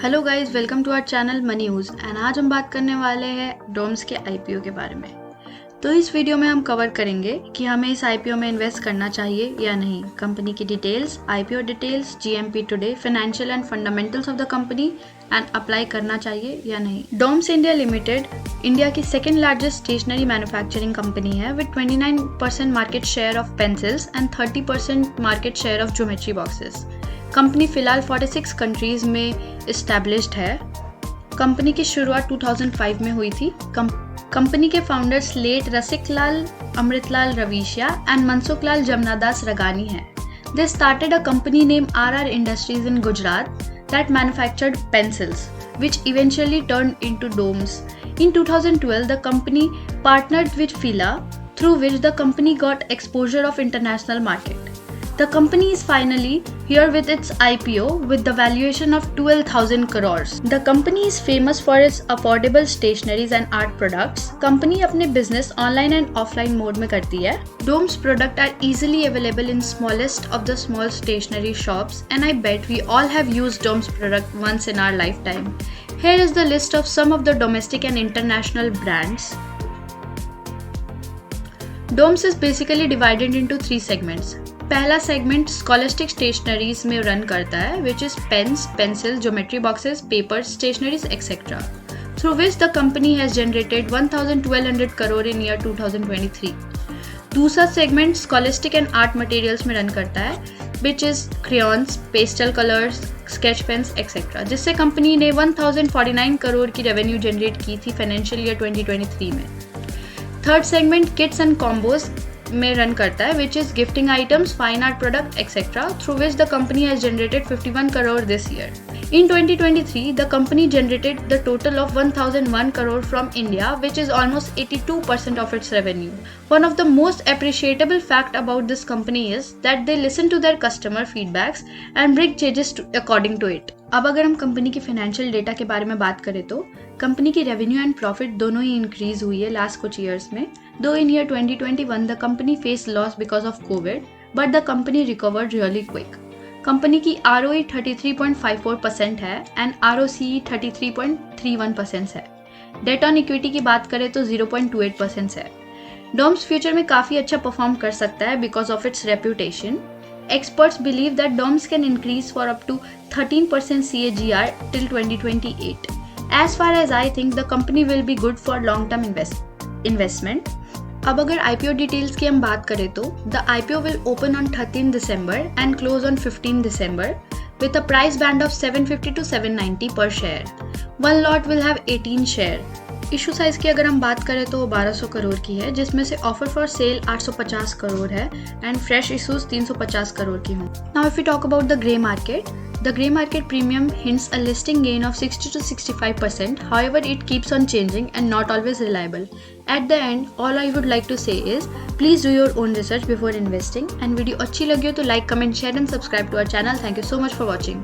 Hello guys, welcome to our channel money news and आज हम बात करने वाले हैं डोम्स के आईपीओ के बारे में। तो इस वीडियो में हम कवर करेंगे कि हमें इस आईपीओ में इन्वेस्ट करना चाहिए या नहीं, कंपनी की details, IPO details, GMP today, financial and fundamentals of the company and apply करना चाहिए या नहीं। डोम्स इंडिया लिमिटेड इंडिया की second largest stationery manufacturing company है with 29% market share of pencils and 30% market share of geometry boxes. Company फिलहाल 46 countries में established है। Company की शुरुआत 2005 में हुई थी। कंपनी के founders late Rasiklal Amritlal Raveshia and Mansukhlal Jamnadas Ragani हैं। They started a company name RR industries in Gujarat that manufactured pencils, which eventually turned into domes. In 2012, the company partnered with Fila, through which the company got exposure of international market. The company is finally here with its IPO with the valuation of 12,000 crores. The company is famous for its affordable stationeries and art products. Company अपने business online and offline mode में करती है. Dome's products are easily available in smallest of the small stationery shops, and I bet we all have used Dome's product once in our lifetime. Here is the list of some of the domestic and international brands. Domes is basically divided into three segments. पहला segment scholastic stationeries में run करता है, which is pens, pencil, geometry boxes, paper, stationeries etcetera, through which the company has generated 1,200 crore in year 2023। दूसरा segment scholastic and art materials में run करता है, which is crayons, pastel colours, sketch pens etcetera, जिससे company ने 1,049 करोड़ की revenue generate की थी financial year 2023 में। Third segment Kitts and combos में रन करता है, which is gifting items, fine art product etcetera, through which the company has generated 51 crore this year. In 2023, the company generated the total of 1,001 crore from India, which is almost 82% of its revenue. One of the most appreciable fact about this company is that they listen to their customer feedbacks and bring changes according to it. अब अगर हम company की financial data के बारे में बात करें तो कंपनी की रेवेन्यू एंड प्रॉफिट दोनों ही इंक्रीज हुई है लास्ट कुछ ईयर्स में। दो in year 2021 the company face loss because of Covid, but the company recovered really quick. Company की ROE 33.54% है एंड ROCE 33.31% है। डेट ऑन इक्विटी की बात करें तो 0.28% है। डोम्स फ्यूचर में काफ़ी अच्छा परफॉर्म कर सकता है because of its reputation. Experts believe that DOMS can increase for up to 13% CAGR till 2028. As far as I think, the company will be good for long-term investment. अब अगर IPO डिटेल्स की हम बात करें तो the IPO will open on 13 December and close on 15 December with a price band of 750 to 790 per share. One lot will have 18 share. Issue size की अगर हम बात करें तो 1200 करोड़ की है, जिसमें से ऑफर फॉर सेल 850 करोड़ है एंड फ्रेश इशूज 350 करोड़ की हों। Now if you talk about the grey market, the gray market premium hints a listing gain of 60 to 65%. However, it keeps on changing and not always reliable. At the end, all I would like to say is please do your own research before investing. And video अच्छी लगी हो तो like, comment, share and subscribe to our channel. Thank you so much for watching.